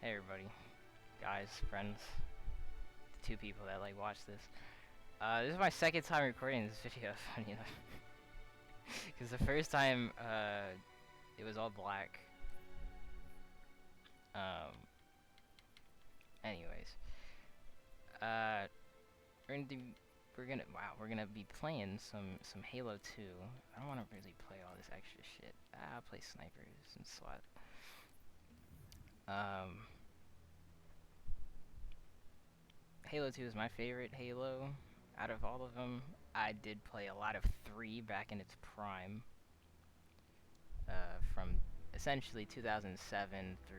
Hey everybody, guys, friends, the two people that like watch this. This is my second time recording this video, funny enough. Because the first time, it was all black. Um, anyways. Uh, we're gonna be playing some Halo 2. I don't want to really play all this extra shit. I'll play snipers and SWAT. Halo 2 is my favorite Halo out of all of them. I did play a lot of 3 back in its prime. From essentially 2007 through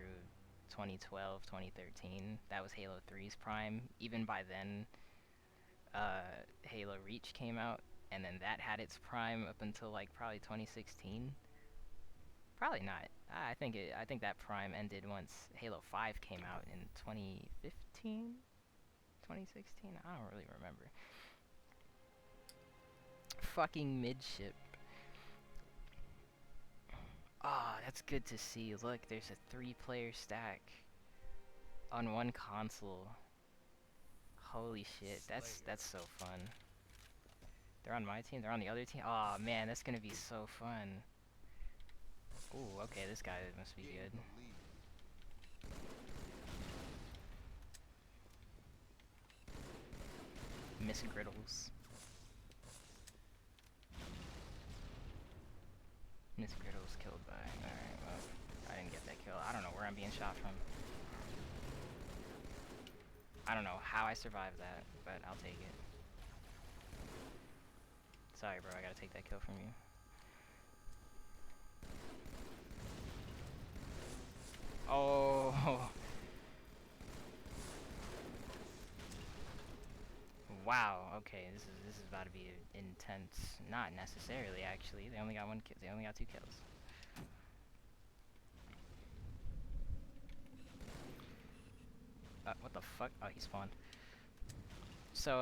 2012, 2013. That was Halo 3's prime. Even by then, Halo Reach came out, and then that had its prime up until like probably 2016. Probably not. I think that prime ended once Halo 5 came out in 2015, 2016. I don't really remember. Fucking midship. Ah, oh, that's good to see. Look, there's a 3-player stack on one console. Holy shit, that's so fun. They're on my team. They're on the other team. Oh man, that's gonna be so fun. Ooh, okay, this guy must be good. Miss Griddles. Miss Griddles killed by. Alright, well, I didn't get that kill. I don't know where I'm being shot from. I don't know how I survived that, but I'll take it. Sorry, bro, I gotta take that kill from you. Oh! Wow, okay, this is about to be intense. Not necessarily, actually. They only got 1 kill. They only got 2 kills. What the fuck? Oh, he spawned. So,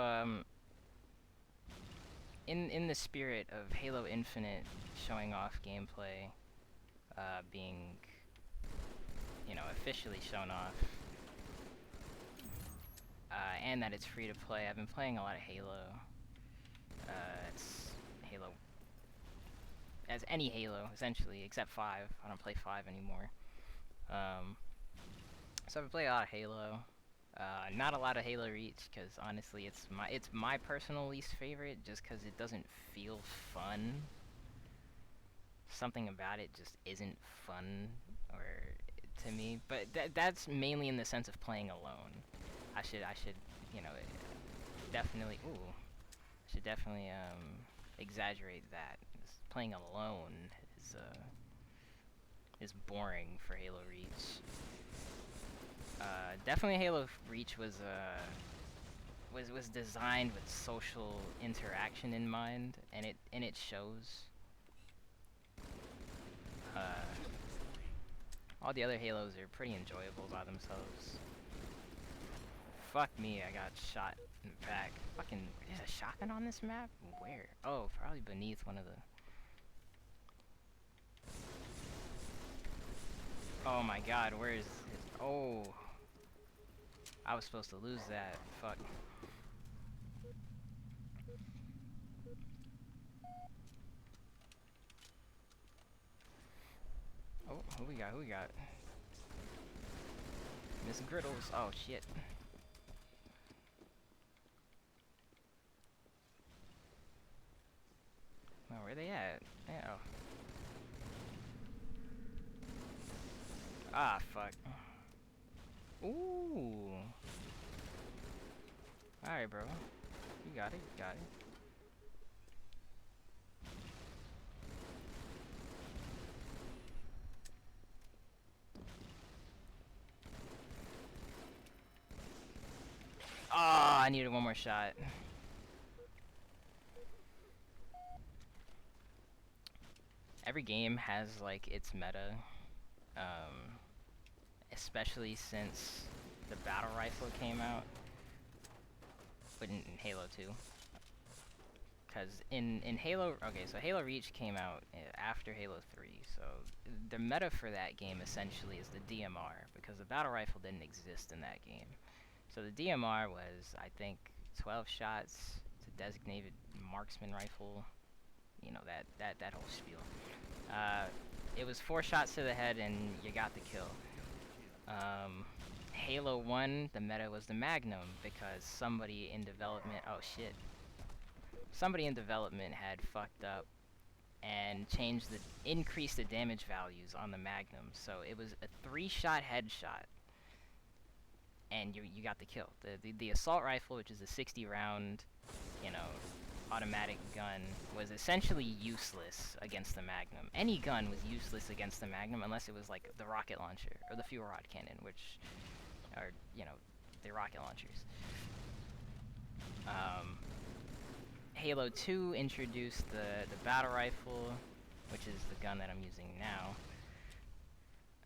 in the spirit of Halo Infinite showing off gameplay, being, you know, officially shown off, and that it's free to play, I've been playing a lot of Halo. It's Halo, as any Halo, essentially, except 5. I don't play 5 anymore. So I've played a lot of Halo. Not a lot of Halo Reach, because honestly, it's my personal least favorite, just because it doesn't feel fun. Something about it just isn't fun, or to me. But that's mainly in the sense of playing alone. I should, you know, definitely. Ooh, I should definitely exaggerate that. Just playing alone is boring for Halo Reach. Definitely Halo Reach was designed with social interaction in mind, and it shows. All the other Halos are pretty enjoyable by themselves. Fuck me, I got shot in the back. Fucking, there's a shotgun on this map? Where? Oh, probably beneath one of the... Oh my god, where is his... Oh... I was supposed to lose that. Fuck. Oh, who we got? Who we got? Miss Griddles. Oh, shit. Oh, where they at? Yeah, oh. Ah, fuck. Ooh. Alright, bro. You got it, you got it. Ah, I needed one more shot. Every game has, like, its meta. Especially since the battle rifle came out. But in Halo 2. Because in Halo, okay, so Halo Reach came out after Halo 3, so the meta for that game essentially is the DMR, because the battle rifle didn't exist in that game. So the DMR was, I think, 12 shots to designated marksman rifle, you know, that whole spiel. It was 4 shots to the head and you got the kill. Halo 1, the meta was the Magnum, because somebody in development, oh shit, somebody in development had fucked up and increased the damage values on the Magnum. So it was a 3-shot headshot, and you got the kill. The assault rifle, which is a 60-round, you know, automatic gun, was essentially useless against the Magnum. Any gun was useless against the Magnum unless it was like the rocket launcher or the fuel rod cannon, which are, you know, the rocket launchers. Halo 2 introduced the battle rifle, which is the gun that I'm using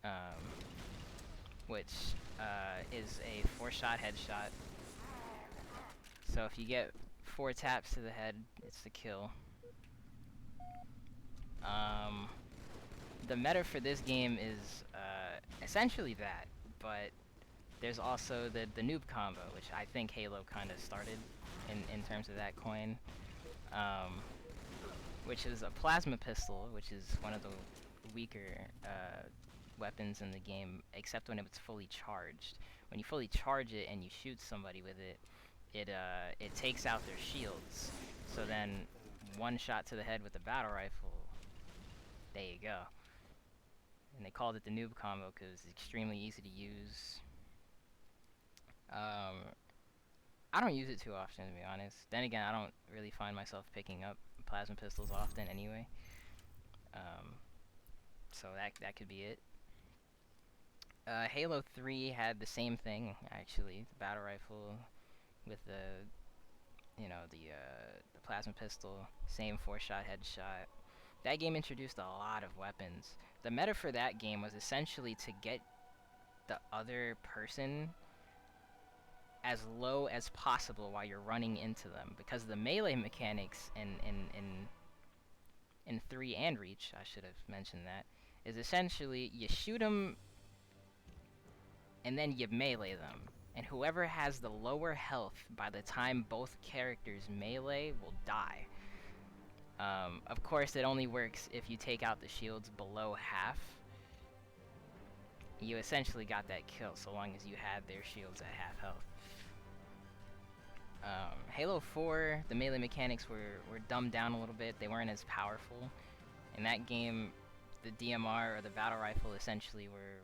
now, which is a 4-shot headshot. So if you get 4 taps to the head, it's the kill. The meta for this game is essentially that, but there's also the noob combo, which I think Halo kind of started in terms of that coin, which is a plasma pistol, which is one of the weaker weapons in the game, except when it's fully charged. When you fully charge it and you shoot somebody with it, it takes out their shields. So then, 1 shot to the head with the battle rifle, there you go. And they called it the noob combo because it's extremely easy to use. I don't use it too often, to be honest. Then again, I don't really find myself picking up plasma pistols often anyway. So that could be it. Halo 3 had the same thing, actually. The battle rifle with the, you know, the plasma pistol. Same 4-shot headshot. That game introduced a lot of weapons. The meta for that game was essentially to get the other person as low as possible while you're running into them, because the melee mechanics in 3 and Reach, I should have mentioned that, is essentially you shoot them and then you melee them, and whoever has the lower health by the time both characters melee will die. Of course, it only works if you take out the shields below half. You essentially got that kill so long as you had their shields at half health. Halo 4, the melee mechanics were dumbed down a little bit. They weren't as powerful. In that game, the DMR or the battle rifle essentially were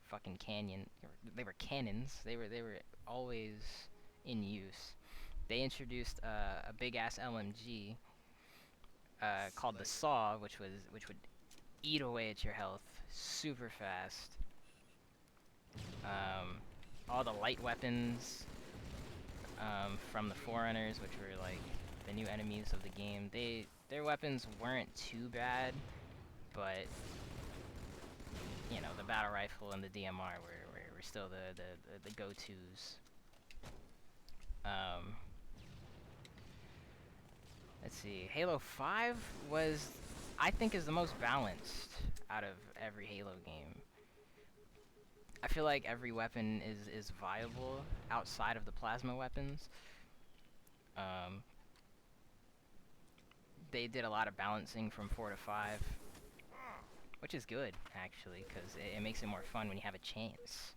fucking they were cannons. They were always in use. They introduced a big ass LMG called the Saw, which would eat away at your health super fast. All the light weapons from the Forerunners, which were like the new enemies of the game, their weapons weren't too bad, but you know, the battle rifle and the DMR were still the go-tos. Let's see. Halo 5 was, I think, is the most balanced out of every Halo game. I feel like every weapon is viable outside of the plasma weapons. They did a lot of balancing from 4 to 5, which is good, actually, because it makes it more fun when you have a chance.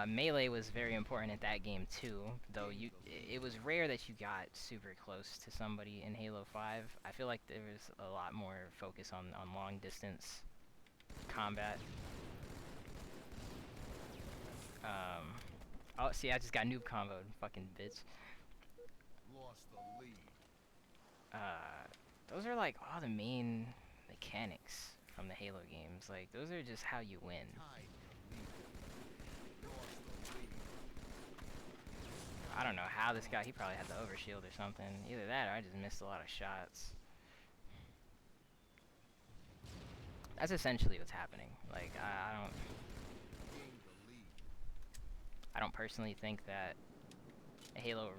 Melee was very important at that game too, though it was rare that you got super close to somebody in Halo 5. I feel like there was a lot more focus on long distance combat. Oh, see, I just got noob comboed, fucking bitch. Lost the lead. Those are like all the main mechanics from the Halo games. Like, those are just how you win. I don't know how this guy, he probably had the overshield or something. Either that or I just missed a lot of shots. That's essentially what's happening. Like, I don't personally think that Halo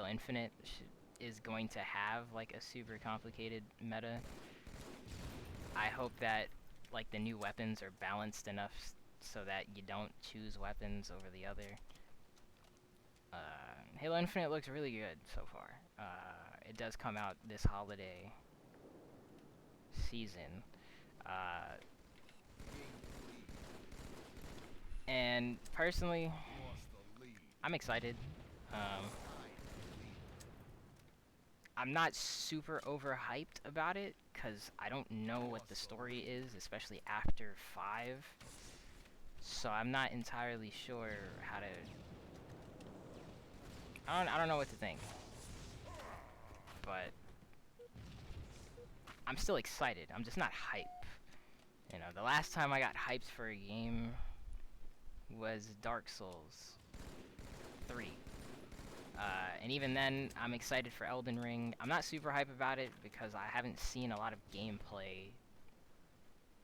Infinite is going to have like a super complicated meta. I hope that like the new weapons are balanced enough so that you don't choose weapons over the other. Halo Infinite looks really good so far. It does come out this holiday season. Uh, and personally, Lost the lead. I'm excited. Um, I'm not super overhyped about it because I don't know what the story is, especially after 5. So I'm not entirely sure how to. I don't know what to think, but I'm still excited. I'm just not hype. You know, the last time I got hyped for a game was Dark Souls 3. And even then, I'm excited for Elden Ring. I'm not super hype about it because I haven't seen a lot of gameplay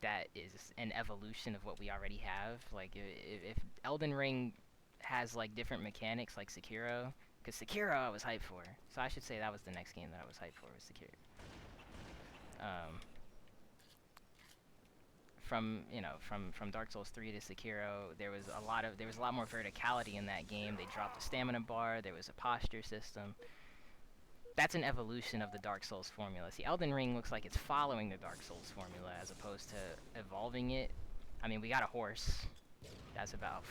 that is an evolution of what we already have. Like, if Elden Ring has, like, different mechanics like Sekiro, because Sekiro I was hyped for. So I should say that was the next game that I was hyped for, was Sekiro. From Dark Souls 3 to Sekiro, there was a lot more verticality in that game. They dropped the stamina bar. There was a posture system. That's an evolution of the Dark Souls formula. See, Elden Ring looks like it's following the Dark Souls formula as opposed to evolving it. I mean, we got a horse. That's about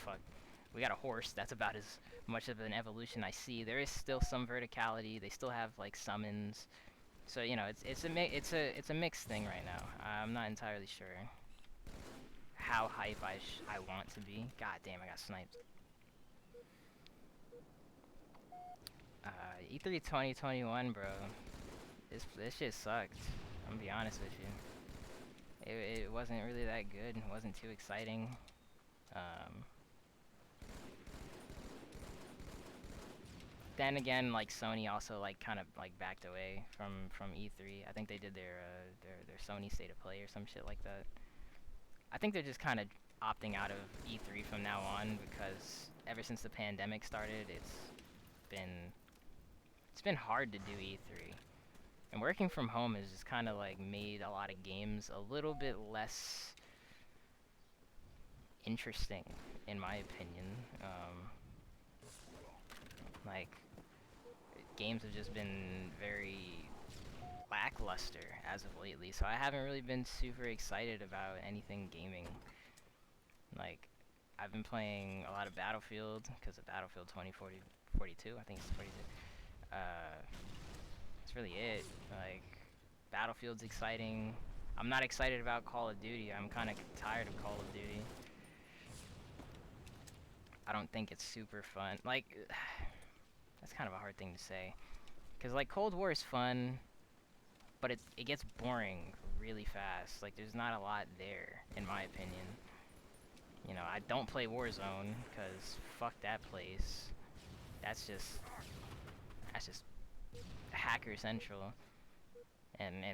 We got a horse. That's about as much of an evolution I see. There is still some verticality. They still have like summons. So you know, it's a mixed thing right now. I'm not entirely sure how hype I want to be. God damn, I got sniped. E3 2021, bro. This shit sucked. I'm gonna be honest with you. It wasn't really that good. It wasn't too exciting. Then again, like Sony also like kind of like backed away from E3. I think they did their Sony State of Play or some shit like that. I think they're just kind of opting out of E3 from now on because ever since the pandemic started, it's been hard to do E3. And working from home has just kind of like made a lot of games a little bit less interesting, in my opinion. Like, games have just been very lackluster as of lately, so I haven't really been super excited about anything gaming. Like, I've been playing a lot of Battlefield, because of Battlefield 2042, I think it's 42. That's really it. Like, Battlefield's exciting. I'm not excited about Call of Duty. I'm kind of tired of Call of Duty. I don't think it's super fun. Like, that's kind of a hard thing to say. Because, like, Cold War is fun, but it gets boring really fast. Like, there's not a lot there, in my opinion. You know, I don't play Warzone, because fuck that place. That's just Hacker Central. And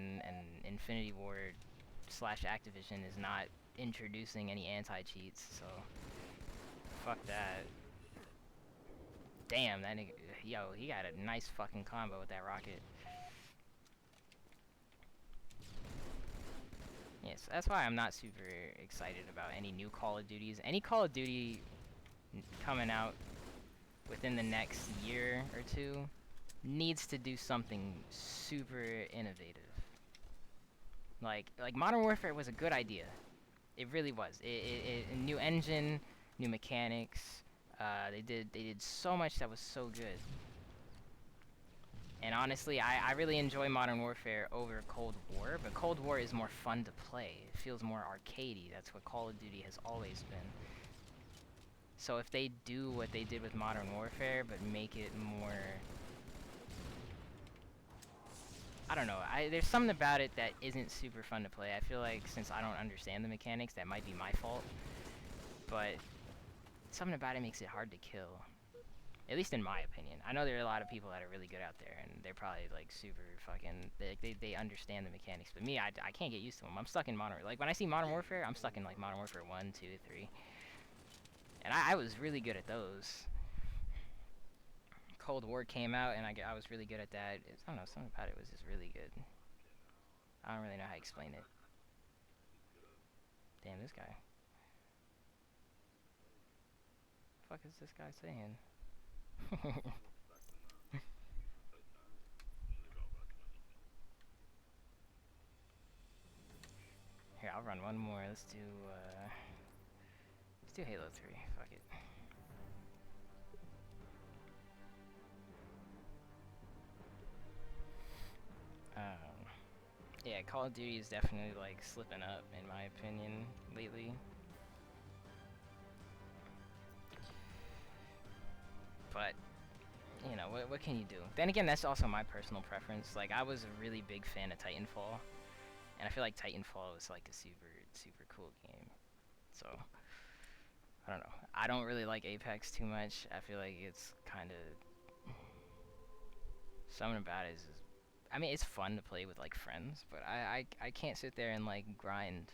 Infinity Ward / Activision is not introducing any anti-cheats, so fuck that. Damn, that nigga, yo, he got a nice fucking combo with that rocket. Yes, that's why I'm not super excited about any new Call of Duties. Any Call of Duty coming out within the next year or two needs to do something super innovative. Like Modern Warfare was a good idea. It really was. A new engine, new mechanics. They did so much that was so good. And honestly, I really enjoy Modern Warfare over Cold War, but Cold War is more fun to play. It feels more arcadey. That's what Call of Duty has always been. So if they do what they did with Modern Warfare, but make it more... I don't know. There's something about it that isn't super fun to play. I feel like since I don't understand the mechanics, that might be my fault. But something about it makes it hard to kill. At least in my opinion. I know there are a lot of people that are really good out there, and they're probably, like, super fucking... They understand the mechanics. But me, I can't get used to them. I'm stuck in Modern... Like, when I see Modern Warfare, I'm stuck in, like, Modern Warfare 1, 2, 3. And I was really good at those. Cold War came out, and I was really good at that. I don't know, something about it was just really good. I don't really know how to explain it. Damn, this guy. The fuck is this guy saying? Here, I'll run one more. Let's do Halo 3. Fuck it. Yeah, Call of Duty is definitely like slipping up in my opinion lately. But you know, what can you do? Then again, that's also my personal preference. Like, I was a really big fan of Titanfall, and I feel like Titanfall was like a super cool game. So I don't know. I don't really like Apex too much. I feel like it's kind of something about it is. I mean, it's fun to play with like friends, but I can't sit there and like grind.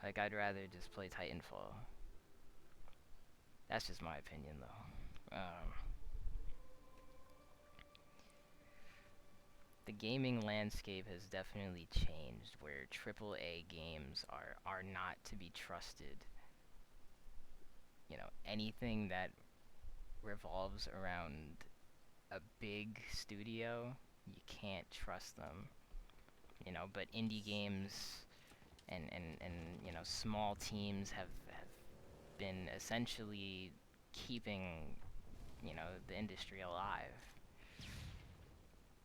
Like, I'd rather just play Titanfall. That's just my opinion, though. The gaming landscape has definitely changed, where AAA games are not to be trusted. You know, anything that revolves around a big studio, you can't trust them. You know, but indie games and you know, small teams have been essentially keeping, you know, the industry alive.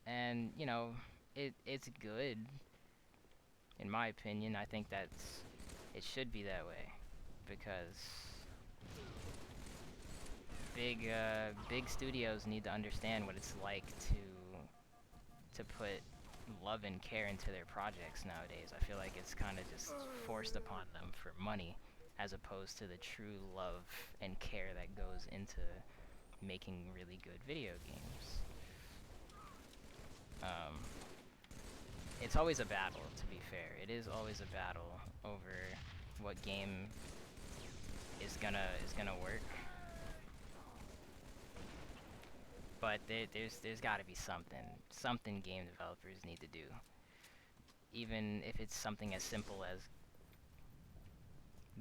And you know, it's good in my opinion. I think it should be that way, because big studios need to understand what it's like to put love and care into their projects nowadays. I feel like it's kind of just forced upon them for money, as opposed to the true love and care that goes into making really good video games. It's always a battle, to be fair. It is always a battle over what game is gonna work. But there's got to be something game developers need to do, even if it's something as simple as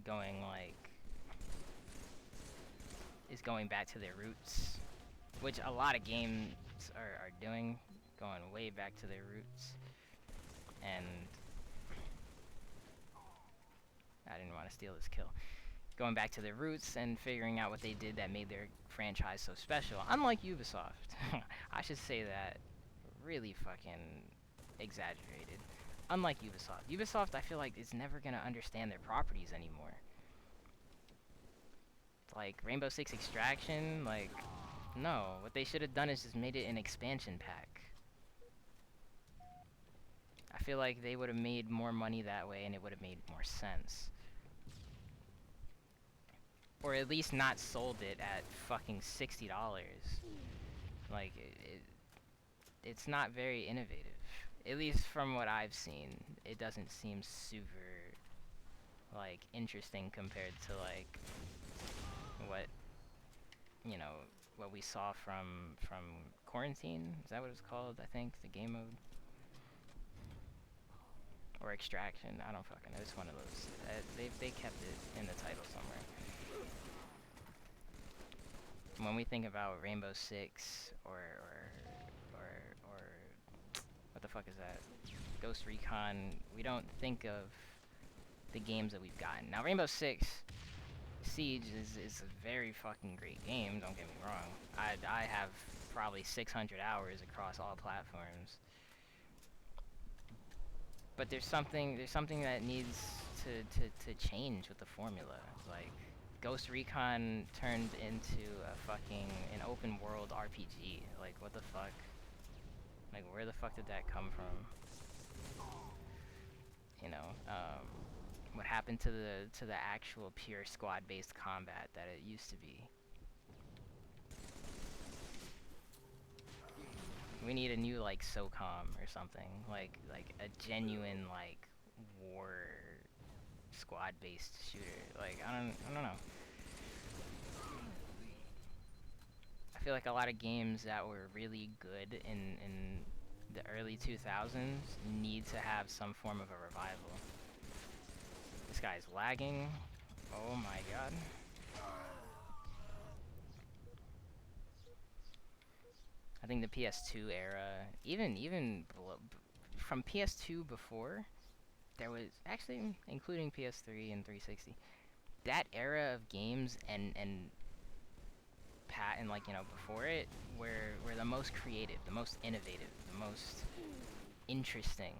going back to their roots, which a lot of games are doing, going way back to their roots. And I didn't want to steal this kill. Going back to their roots and figuring out what they did that made their franchise so special. Unlike Ubisoft. I should say that really fucking exaggerated. Unlike Ubisoft. Ubisoft, I feel like, is never gonna understand their properties anymore. Like, Rainbow Six Extraction, like, no. What they should have done is just made it an expansion pack. I feel like they would have made more money that way, and it would have made more sense. Or at least not sold it at fucking $60. Like, it's not very innovative. At least from what I've seen, it doesn't seem super, like, interesting compared to, like, what, you know, what we saw from Quarantine. Is that what it's called? I think the game mode, or Extraction. I don't fucking know. It's one of those. They kept it in the title somewhere. When we think about Rainbow Six or what the fuck is that? Ghost Recon, we don't think of the games that we've gotten. Now, Rainbow Six Siege is a very fucking great game, don't get me wrong. I have probably 600 hours across all platforms. But there's something that needs to change with the formula. Like, Ghost Recon turned into an open world RPG. Like, what the fuck? Like, where the fuck did that come from? You know, what happened to the actual pure squad-based combat that it used to be? We need a new, like, SOCOM or something. Like a genuine, like, war squad-based shooter. Like, I don't know. I feel like a lot of games that were really good in the early 2000s need to have some form of a revival. This guy's lagging. Oh my god. I think the PS2 era, even from PS2 before, there was actually including PS3 and 360. That era of games and like before it were the most creative, the most innovative, the most interesting.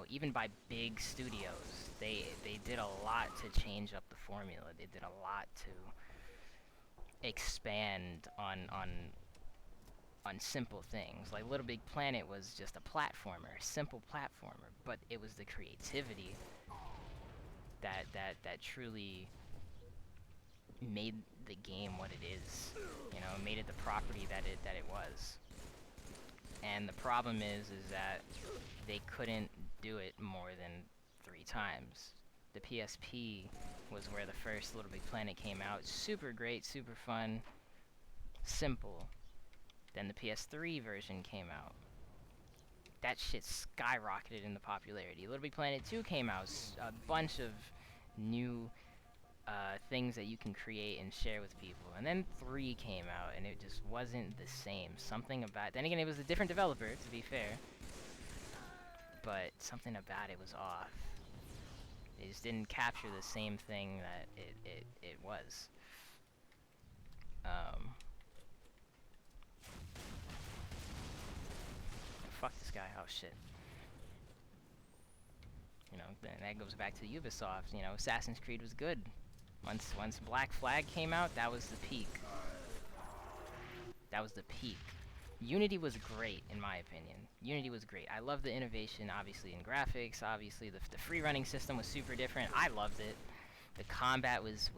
Even by big studios, they did a lot to change up the formula. They did a lot to expand on simple things. Like Little Big Planet was just a platformer, a simple platformer, but it was the creativity that truly made the game what it is. Made it the property that it was. And the problem is that they couldn't do it more than 3 times. The PSP was where the first Little Big Planet came out. Super great, super fun, simple. Then the PS3 version came out. That shit skyrocketed in the popularity. Little Big Planet 2 came out. A bunch of new things that you can create and share with people. And then 3 came out, and it just wasn't the same. Something about... Then again, it was a different developer, to be fair. But something about it was off. It just didn't capture the same thing that it was. Fuck this guy. Oh, shit. Then that goes back to Ubisoft. Assassin's Creed was good. Once Black Flag came out, that was the peak. That was the peak. Unity was great, in my opinion. Unity was great. I love the innovation, obviously, in graphics. Obviously, the free running system was super different. I loved it. The combat was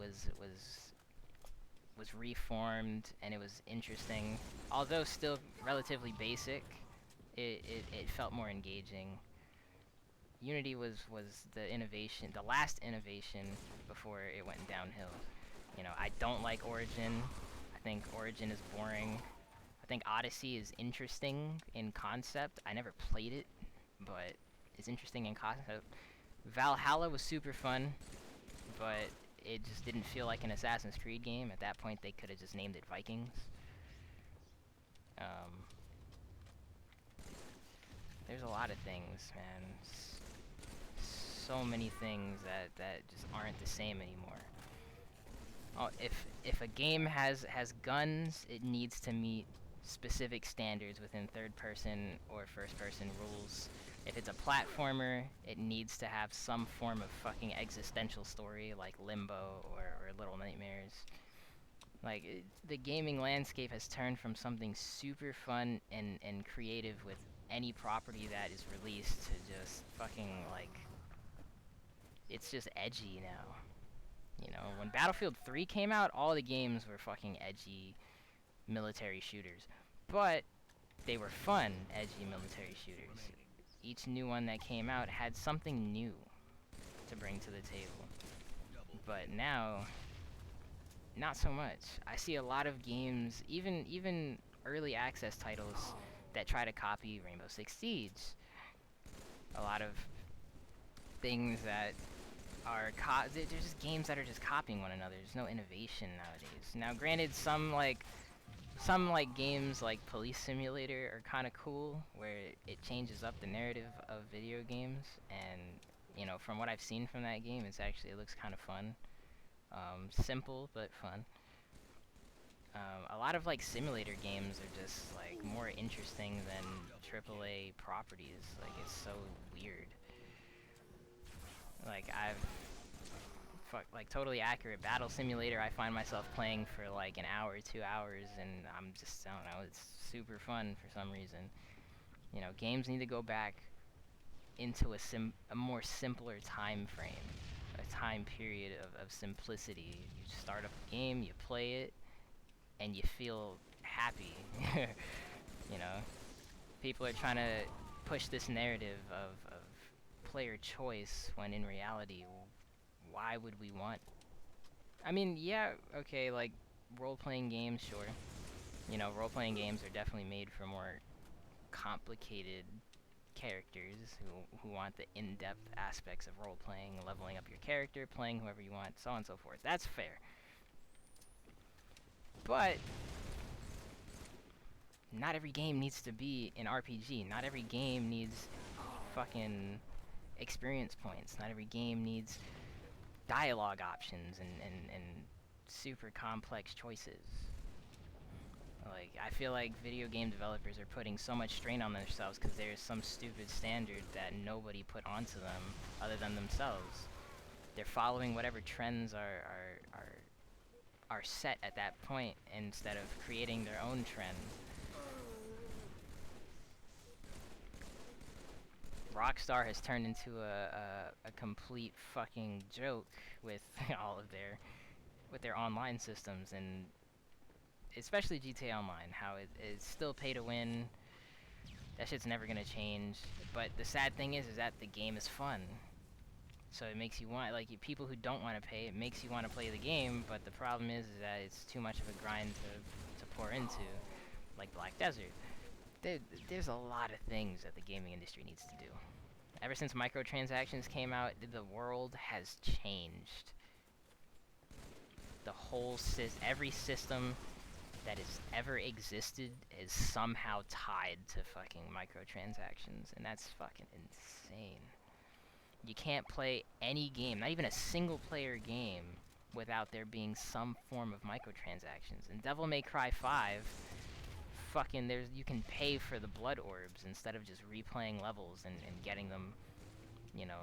reformed, and it was interesting. Although still relatively basic, it felt more engaging. Unity was the innovation, the last innovation before it went downhill. I don't like Origin. I think Origin is boring. I think Odyssey is interesting in concept. I never played it, but it's interesting in concept. Valhalla was super fun, but it just didn't feel like an Assassin's Creed game. At that point, they could have just named it Vikings. There's a lot of things, man. So many things that just aren't the same anymore. Oh, if a game has guns, it needs to meet specific standards within third-person or first-person rules. If it's a platformer, it needs to have some form of fucking existential story, like Limbo or Little Nightmares. Like, the gaming landscape has turned from something super fun and creative with any property that is released to just fucking, like... It's just edgy now. When Battlefield 3 came out, all the games were fucking edgy military shooters. But they were fun, edgy military shooters. Each new one that came out had something new to bring to the table. But now, not so much. I see a lot of games, even early access titles, that try to copy Rainbow Six Siege. A lot of things that are they're just games that are just copying one another. There's no innovation nowadays. Now, granted, some games like Police Simulator are kind of cool, where it changes up the narrative of video games, and from what I've seen from that game, it looks kind of fun. Simple but fun. A lot of simulator games are just more interesting than AAA properties. It's so weird. Totally accurate Battle Simulator, I find myself playing for an hour, 2 hours, and I don't know, it's super fun for some reason. Games need to go back into a more simpler time frame, a time period of simplicity. You start up a game, you play it, and you feel happy. People are trying to push this narrative of player choice, when in reality, why would we want... I mean, yeah, okay, role-playing games, sure. You know, role-playing games are definitely made for more complicated characters who want the in-depth aspects of role-playing, leveling up your character, playing whoever you want, so on and so forth. That's fair. But not every game needs to be an RPG. Not every game needs fucking experience points. Not every game needs dialogue options and super complex choices. Like, I feel like video game developers are putting so much strain on themselves because there's some stupid standard that nobody put onto them other than themselves. They're following whatever trends are set at that point instead of creating their own trend. Rockstar has turned into a complete fucking joke with all of their online systems, and especially GTA Online, how it's still pay to win. That shit's never gonna change. But the sad thing is that the game is fun. So it makes you want, like, people who don't want to pay, it makes you want to play the game, but the problem is that it's too much of a grind to pour into, like Black Desert. There's a lot of things that the gaming industry needs to do. Ever since microtransactions came out, the world has changed. Every system that has ever existed is somehow tied to fucking microtransactions, and that's fucking insane. You can't play any game, not even a single player game, without there being some form of microtransactions. In Devil May Cry 5, fucking you can pay for the blood orbs instead of just replaying levels and getting them, you know,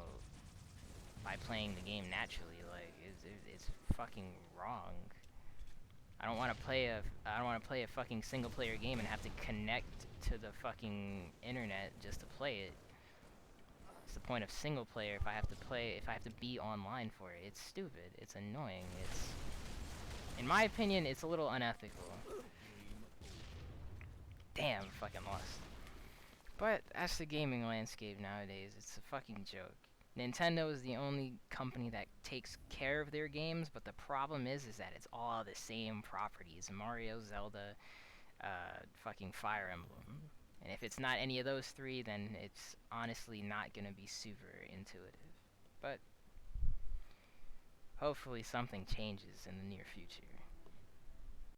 by playing the game naturally. Like, it's fucking wrong. I don't want to play a fucking single player game and have to connect to the fucking internet just to play it. What's the point of single player if I have to be online for it? It's stupid. It's annoying. In my opinion, it's a little unethical. Damn, fucking lost. But that's the gaming landscape nowadays. It's a fucking joke. Nintendo is the only company that takes care of their games, but the problem is that it's all the same properties. Mario, Zelda, fucking Fire Emblem. And if it's not any of those three, then it's honestly not gonna be super intuitive. But hopefully something changes in the near future.